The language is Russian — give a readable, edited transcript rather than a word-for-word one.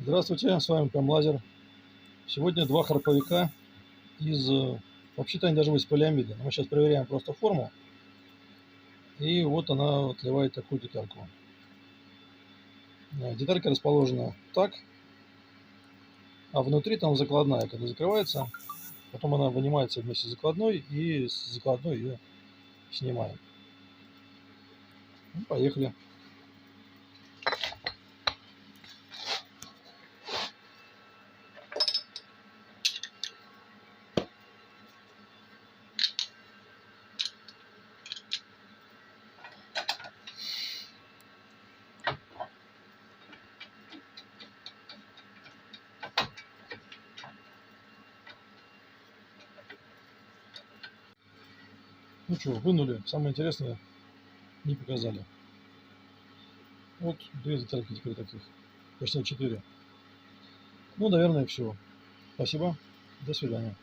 Здравствуйте, с вами Камлазер. Сегодня два храповика из... Вообще-то они должны быть из полиамида. Но мы сейчас проверяем просто форму. И вот она отливает такую детальку. Деталька расположена так, а внутри там закладная, когда закрывается. Потом она вынимается вместе с закладной, и с закладной ее снимаем. Ну, поехали. Ну что, вынули. Самое интересное не показали. Вот две детальки теперь таких. Точнее, 4. Ну, наверное, все. Спасибо. До свидания.